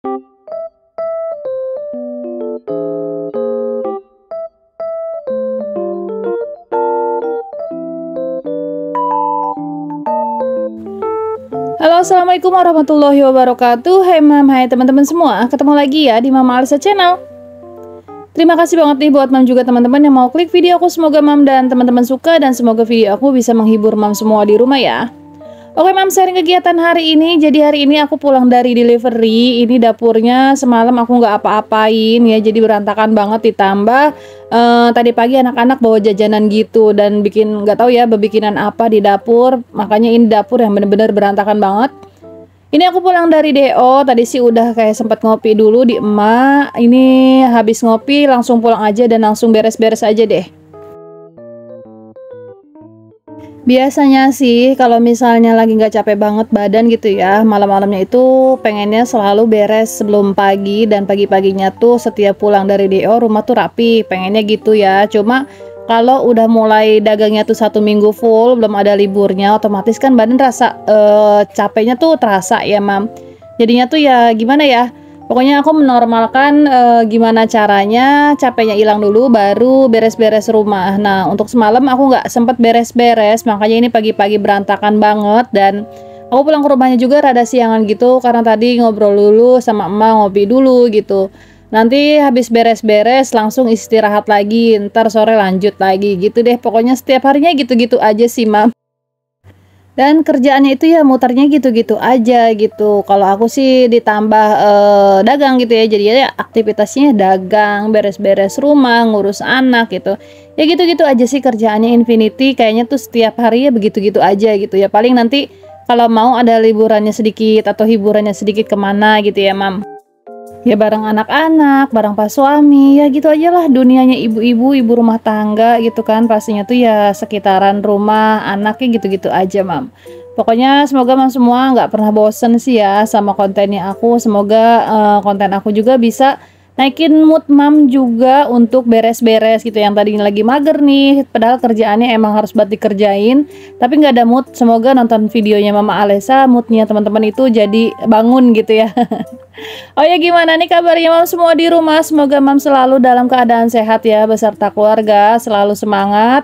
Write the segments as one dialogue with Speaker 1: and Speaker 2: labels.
Speaker 1: Halo, assalamualaikum warahmatullahi wabarakatuh. Hai mam, hai teman-teman semua. Ketemu lagi ya di Mama Alisa Channel. Terima kasih banget nih buat mam juga teman-teman yang mau klik video aku. Semoga mam dan teman-teman suka dan semoga video aku bisa menghibur mam semua di rumah ya. Oke mam, sharing kegiatan hari ini. Jadi hari ini aku pulang dari delivery. Ini dapurnya semalam aku nggak apa-apain ya. Jadi berantakan banget, ditambah tadi pagi anak-anak bawa jajanan gitu dan bikin nggak tahu ya bebikinan apa di dapur. Makanya ini dapur yang bener-bener berantakan banget. Ini aku pulang dari DO. Tadi sih udah kayak sempat ngopi dulu di emak. Ini habis ngopi langsung pulang aja dan langsung beres-beres aja deh. Biasanya sih kalau misalnya lagi nggak capek banget badan gitu ya, malam-malamnya itu pengennya selalu beres sebelum pagi, dan pagi-paginya tuh setiap pulang dari DO rumah tuh rapi, pengennya gitu ya. Cuma kalau udah mulai dagangnya tuh 1 minggu full, belum ada liburnya, otomatis kan badan rasa capeknya tuh terasa ya mam. Jadinya tuh ya gimana ya, pokoknya aku menormalkan gimana caranya capeknya hilang dulu baru beres-beres rumah. Nah untuk semalam aku nggak sempet beres-beres, makanya ini pagi-pagi berantakan banget. Dan aku pulang ke rumahnya juga rada siangan gitu karena tadi ngobrol dulu sama emak, ngopi dulu gitu. Nanti habis beres-beres langsung istirahat lagi, ntar sore lanjut lagi gitu deh. Pokoknya setiap harinya gitu-gitu aja sih mam. Dan kerjaannya itu ya muternya gitu-gitu aja gitu. Kalau aku sih ditambah dagang gitu ya. Jadi ya aktivitasnya dagang, beres-beres rumah, ngurus anak gitu. Ya gitu-gitu aja sih kerjaannya Infinity. Kayaknya tuh setiap hari ya begitu-gitu aja gitu ya. Paling nanti kalau mau ada liburannya sedikit atau hiburannya sedikit kemana gitu ya mam. Ya bareng anak-anak, bareng pas suami, ya gitu aja lah dunianya ibu-ibu, ibu rumah tangga gitu kan. Pastinya tuh ya sekitaran rumah, anaknya gitu-gitu aja mam. Pokoknya semoga mam semua nggak pernah bosen sih ya sama kontennya aku. Semoga konten aku juga bisa naikin mood mam juga untuk beres-beres gitu. Yang tadinya lagi mager nih, padahal kerjaannya emang harus buat dikerjain, tapi nggak ada mood. Semoga nonton videonya Mama Alisa, moodnya teman-teman itu jadi bangun gitu ya. Oh ya, gimana nih kabarnya mam semua di rumah? Semoga mam selalu dalam keadaan sehat ya, beserta keluarga, selalu semangat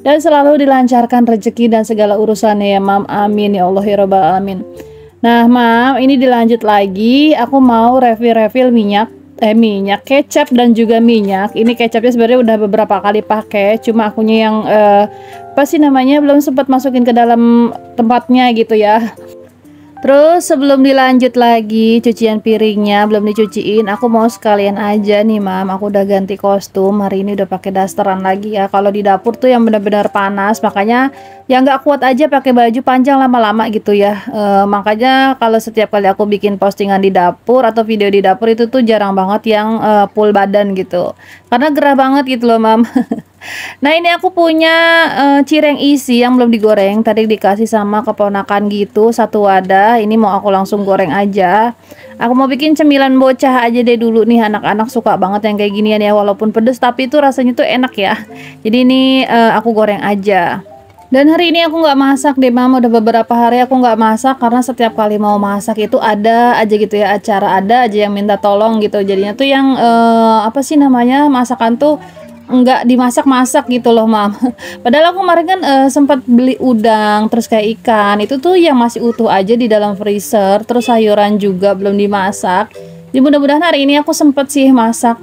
Speaker 1: dan selalu dilancarkan rezeki dan segala urusannya ya mam. Amin ya Allah ya Rabbal alamin. Nah mam, ini dilanjut lagi, aku mau refill minyak kecap dan juga minyak. Ini kecapnya sebenarnya udah beberapa kali pakai, cuma akunya yang apa sih namanya belum sempat masukin ke dalam tempatnya gitu ya. Terus sebelum dilanjut lagi cucian piringnya belum dicuciin, aku mau sekalian aja nih mam, aku udah ganti kostum hari ini, udah pakai dasteran lagi ya. Kalau di dapur tuh yang benar-benar panas, makanya yang nggak kuat aja pakai baju panjang lama-lama gitu ya. Makanya kalau setiap kali aku bikin postingan di dapur atau video di dapur itu tuh jarang banget yang full badan gitu, karena gerah banget gitu loh mam. Nah ini aku punya cireng isi yang belum digoreng, tadi dikasih sama keponakan gitu, satu wadah. Ini mau aku langsung goreng aja. Aku mau bikin cemilan bocah aja deh dulu nih, anak-anak suka banget yang kayak ginian ya, walaupun pedes tapi itu rasanya tuh enak ya. Jadi ini aku goreng aja. Dan hari ini aku nggak masak deh mam, udah beberapa hari aku nggak masak karena setiap kali mau masak itu ada aja gitu ya acara, ada aja yang minta tolong gitu. Jadinya tuh yang apa sih namanya, masakan tuh nggak dimasak-masak gitu loh mam. Padahal aku kemarin kan sempat beli udang, terus kayak ikan itu tuh yang masih utuh aja di dalam freezer, terus sayuran juga belum dimasak. Jadi mudah-mudahan hari ini aku sempet sih masak.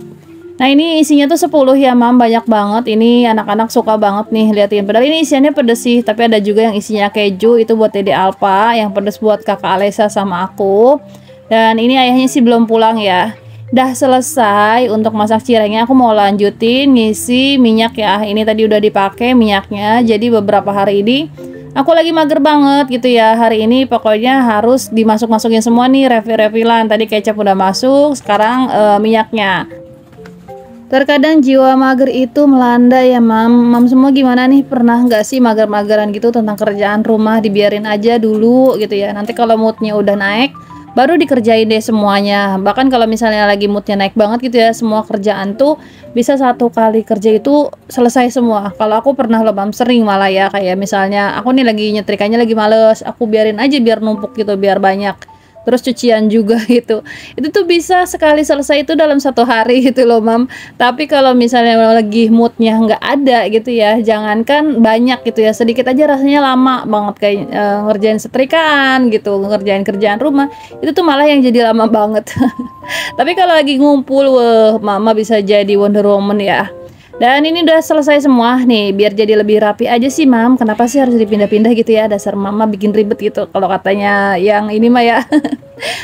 Speaker 1: Nah ini isinya tuh 10 ya mam, banyak banget. Ini anak-anak suka banget nih liatin. Padahal ini isiannya pedes sih, tapi ada juga yang isinya keju, itu buat Dede Alpa, yang pedes buat kakak Alesa sama aku. Dan ini ayahnya sih belum pulang ya. Dah selesai untuk masak cirengnya, aku mau lanjutin ngisi minyak ya. Ini tadi udah dipakai minyaknya, jadi beberapa hari ini aku lagi mager banget gitu ya. Hari ini pokoknya harus dimasuk-masukin semua nih, refill-refillan. Tadi kecap udah masuk, sekarang minyaknya. Terkadang jiwa mager itu melanda ya mam. Mam semua gimana nih, pernah nggak sih mager-mageran gitu tentang kerjaan rumah, dibiarin aja dulu gitu ya. Nanti kalau moodnya udah naik baru dikerjain deh semuanya. Bahkan kalau misalnya lagi moodnya naik banget gitu ya, semua kerjaan tuh bisa satu kali kerja itu selesai semua. Kalau aku pernah loh mam, sering malah ya, kayak misalnya aku nih lagi nyetrikanya lagi males, aku biarin aja biar numpuk gitu, biar banyak. terus cucian juga gitu. Itu tuh bisa sekali selesai itu dalam 1 hari gitu loh Mam. Tapi kalau misalnya lagi moodnya nggak ada gitu ya, jangankan banyak gitu ya, sedikit aja rasanya lama banget kayak ngerjain setrikaan gitu, ngerjain kerjaan rumah, itu tuh malah yang jadi lama banget. Tapi kalau lagi ngumpul, wah, Mama bisa jadi Wonder Woman ya. Dan ini udah selesai semua nih, biar jadi lebih rapi aja sih Mam. Kenapa sih harus dipindah-pindah gitu ya? Dasar Mama bikin ribet gitu kalau katanya yang ini mah ya.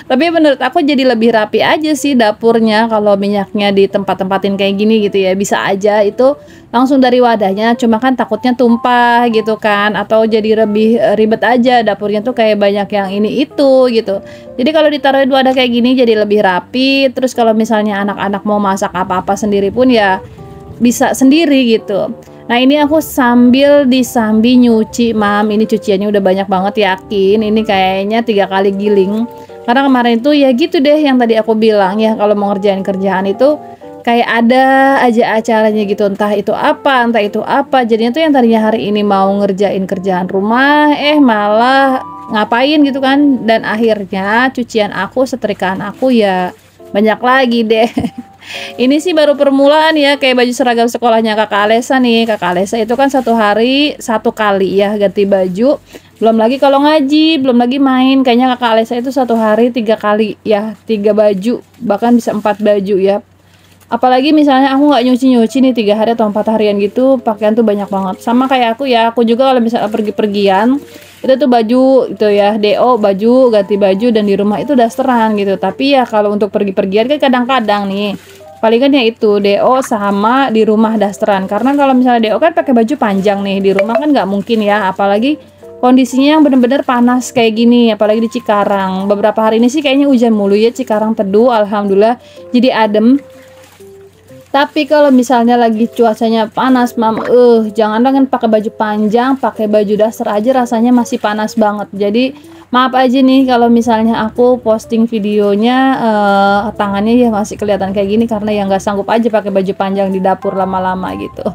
Speaker 1: Tapi menurut aku jadi lebih rapi aja sih dapurnya kalau minyaknya di tempat-tempatin kayak gini gitu ya. Bisa aja itu langsung dari wadahnya, cuma kan takutnya tumpah gitu kan, atau jadi lebih ribet aja dapurnya tuh kayak banyak yang ini itu gitu. Jadi kalau ditaruh di wadah kayak gini jadi lebih rapi. Terus kalau misalnya anak-anak mau masak apa-apa sendiri pun ya bisa sendiri gitu. Nah ini aku sambil disambi nyuci Mam. Ini cuciannya udah banyak banget, yakin ini kayaknya 3 kali giling. Karena kemarin itu ya gitu deh yang tadi aku bilang ya, kalau mau ngerjain kerjaan itu kayak ada aja acaranya gitu, entah itu apa. Jadinya tuh yang tadinya hari ini mau ngerjain kerjaan rumah, malah ngapain gitu kan. Dan akhirnya cucian aku, setrikaan aku ya banyak lagi deh. Ini sih baru permulaan ya, kayak baju seragam sekolahnya Kakak Alesa nih. Kakak Alesa itu kan 1 hari 1 kali ya ganti baju. Belum lagi kalau ngaji, belum lagi main. Kayaknya Kakak Alesa itu 1 hari 3 kali ya, 3 baju, bahkan bisa 4 baju ya. Apalagi misalnya aku nggak nyuci nih 3 hari atau 4 harian gitu, pakaian tuh banyak banget. Sama kayak aku ya, aku juga kalau misalnya pergi-pergian itu tuh baju itu ya, DO baju, ganti baju, dan di rumah itu dasteran gitu. Tapi ya kalau untuk pergi-pergian kan kadang-kadang nih palingan ya itu DO sama di rumah dasteran. Karena kalau misalnya DO kan pakai baju panjang nih, di rumah kan nggak mungkin ya, apalagi kondisinya yang bener-bener panas kayak gini, apalagi di Cikarang. Beberapa hari ini sih kayaknya hujan mulu ya, Cikarang teduh, alhamdulillah jadi adem. Tapi kalau misalnya lagi cuacanya panas Mam, jangan kan pakai baju panjang, pakai baju dasar aja rasanya masih panas banget. Jadi maaf aja nih kalau misalnya aku posting videonya tangannya ya masih kelihatan kayak gini, karena ya nggak sanggup aja pakai baju panjang di dapur lama-lama gitu.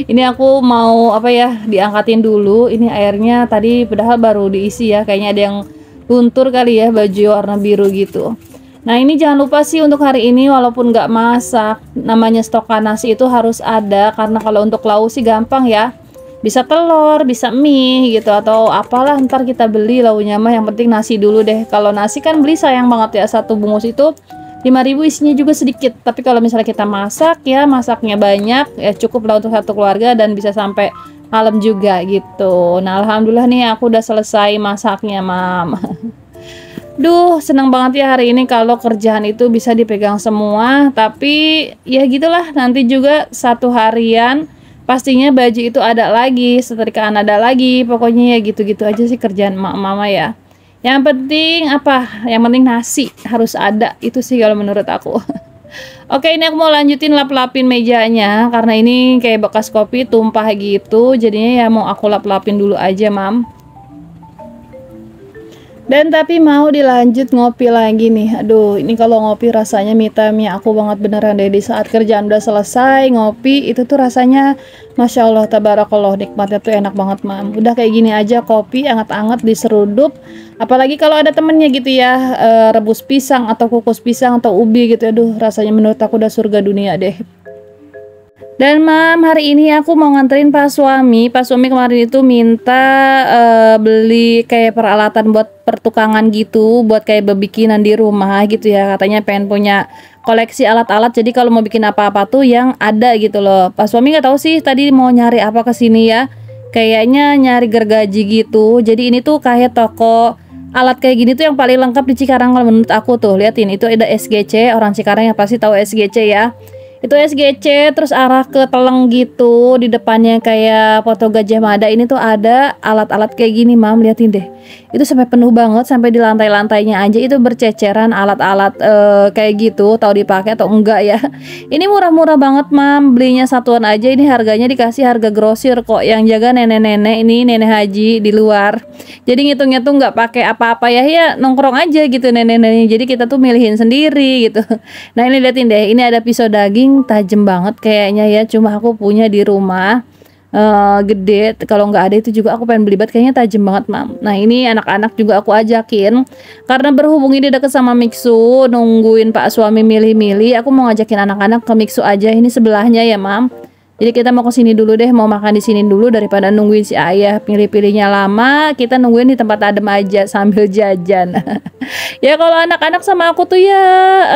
Speaker 1: Ini aku mau apa ya, diangkatin dulu ini airnya, tadi padahal baru diisi ya, kayaknya ada yang luntur kali ya, baju warna biru gitu. Nah ini jangan lupa sih untuk hari ini, walaupun nggak masak, namanya stokan nasi itu harus ada. Karena kalau untuk lauk sih gampang ya, bisa telur, bisa mie gitu, atau apalah ntar kita beli lauknya mah, yang penting nasi dulu deh. Kalau nasi kan beli sayang banget ya, 1 bungkus itu 5.000, isinya juga sedikit. Tapi kalau misalnya kita masak ya, masaknya banyak ya, cukup lah untuk 1 keluarga dan bisa sampai malam juga gitu. Nah alhamdulillah nih aku udah selesai masaknya Mam. Duh, senang banget ya hari ini kalau kerjaan itu bisa dipegang semua. Tapi ya gitulah, nanti juga 1 harian pastinya baju itu ada lagi, setrikaan ada lagi. Pokoknya ya gitu-gitu aja sih kerjaan mama ya. Yang penting apa? Yang penting nasi harus ada, itu sih kalau menurut aku. Oke, ini aku mau lanjutin lap-lapin mejanya, karena ini kayak bekas kopi tumpah gitu. Jadinya ya mau aku lap-lapin dulu aja Mam. Dan tapi mau dilanjut ngopi lagi nih. Aduh, ini kalau ngopi rasanya me time-nya aku banget beneran deh. Di saat kerjaan udah selesai, ngopi itu tuh rasanya Masya Allah, tabarakallah, nikmatnya tuh enak banget Mam. Udah kayak gini aja, kopi anget-anget diserudup. Apalagi kalau ada temennya gitu ya, rebus pisang atau kukus pisang atau ubi gitu. Aduh, rasanya menurut aku udah surga dunia deh. Dan Mam, hari ini aku mau nganterin Pak Suami. Pak Suami kemarin itu minta beli kayak peralatan buat pertukangan gitu, buat kayak bebikinan di rumah gitu ya. Katanya pengen punya koleksi alat-alat, jadi kalau mau bikin apa-apa tuh yang ada gitu loh. Pak Suami nggak tahu sih tadi mau nyari apa ke sini ya. Kayaknya nyari gergaji gitu. Jadi ini tuh kayak toko alat kayak gini tuh yang paling lengkap di Cikarang kalau menurut aku tuh. Liatin, itu ada SGC, orang Cikarang yang pasti tahu SGC ya. Itu SGC, terus arah ke Teleng gitu, di depannya kayak foto Gajah Mada. Ini tuh ada alat-alat kayak gini Mam, liatin deh. Itu sampai penuh banget, sampai di lantai-lantainya aja itu berceceran alat-alat kayak gitu. Tahu dipakai atau enggak ya. Ini murah-murah banget Mam, belinya satuan aja ini harganya dikasih harga grosir kok. Yang jaga nenek-nenek, ini nenek haji di luar. Jadi ngitungnya tuh nggak pakai apa-apa ya, ya nongkrong aja gitu nenek-nenek. Jadi kita tuh milihin sendiri gitu. Nah ini liatin deh, ini ada pisau daging tajam banget kayaknya ya, cuma aku punya di rumah. gede. Kalau nggak ada itu juga aku pengen beli banget, kayaknya tajam banget mam. Nah ini anak-anak juga aku ajakin karena berhubung ini deket sama Mixu, nungguin pak suami milih-milih, aku mau ngajakin anak-anak ke Mixu aja, ini sebelahnya ya mam. Jadi kita mau ke sini dulu deh, mau makan di sini dulu daripada nungguin si ayah pilih-pilihnya lama. Kita nungguin di tempat adem aja sambil jajan. Ya kalau anak-anak sama aku tuh ya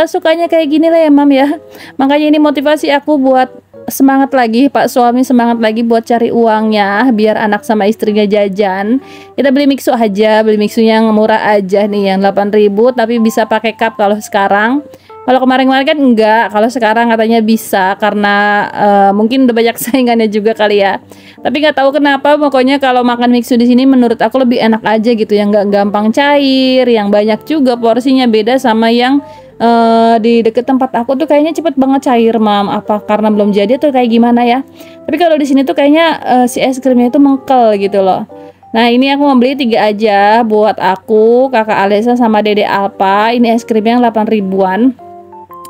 Speaker 1: sukanya kayak gini lah ya mam ya. Makanya ini motivasi aku buat semangat lagi, pak suami semangat lagi buat cari uangnya biar anak sama istrinya jajan. Kita beli Mixu aja, beli Mixu yang murah aja nih, yang 8.000 tapi bisa pakai cup kalau sekarang. Kalau kemarin-kemarin kan enggak, kalau sekarang katanya bisa karena mungkin udah banyak saingannya juga kali ya. Tapi nggak tahu kenapa, pokoknya kalau makan Mixu di sini menurut aku lebih enak aja gitu, yang nggak gampang cair, yang banyak juga porsinya, beda sama yang di deket tempat aku tuh kayaknya cepet banget cair mam. Apa karena belum jadi tuh kayak gimana ya? Tapi kalau di sini tuh kayaknya si es krimnya itu mengkel gitu loh. Nah ini aku mau beli 3 aja buat aku, kakak Alesa sama dede Alpa. Ini es krimnya yang 8 ribuan.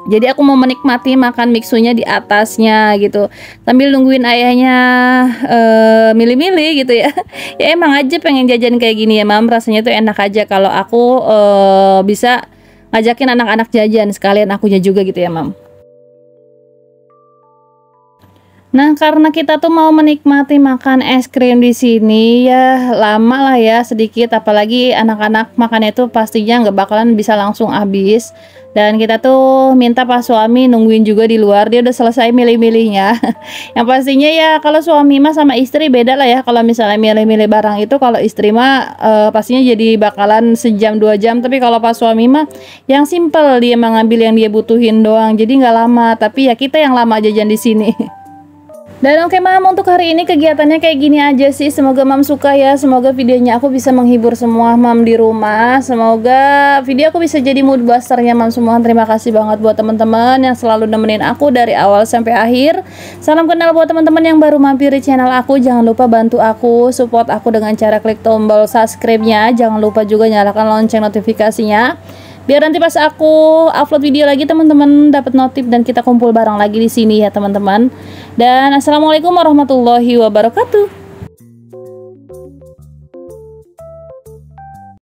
Speaker 1: Jadi aku mau menikmati makan Mixunya di atasnya gitu, sambil nungguin ayahnya milih-milih gitu ya. Ya emang aja pengen jajan kayak gini ya mam, rasanya tuh enak aja kalau aku bisa ngajakin anak-anak jajan sekalian akunya juga gitu ya mam. Nah, karena kita tuh mau menikmati makan es krim di sini ya lama lah ya sedikit, apalagi anak-anak makannya itu pastinya nggak bakalan bisa langsung habis. Dan kita tuh minta pak suami nungguin juga di luar, dia udah selesai milih-milihnya. Yang pastinya ya kalau suami mah sama istri beda lah ya. Kalau misalnya milih-milih barang itu, kalau istri mah pastinya jadi bakalan sejam 2 jam. Tapi kalau pas suami mah yang simple, dia mengambil yang dia butuhin doang. Jadi nggak lama. Tapi ya kita yang lama jajan di sini. Dan oke mam, untuk hari ini kegiatannya kayak gini aja sih. Semoga mam suka ya, semoga videonya aku bisa menghibur semua mam di rumah. Semoga video aku bisa jadi mood boosternya mam semua. Terima kasih banget buat teman-teman yang selalu nemenin aku dari awal sampai akhir. Salam kenal buat teman-teman yang baru mampir di channel aku. Jangan lupa bantu aku, support aku dengan cara klik tombol subscribe-nya. Jangan lupa juga nyalakan lonceng notifikasinya, biar nanti pas aku upload video lagi teman-teman dapat notif dan kita kumpul bareng lagi di sini ya teman-teman. Dan assalamualaikum warahmatullahi wabarakatuh.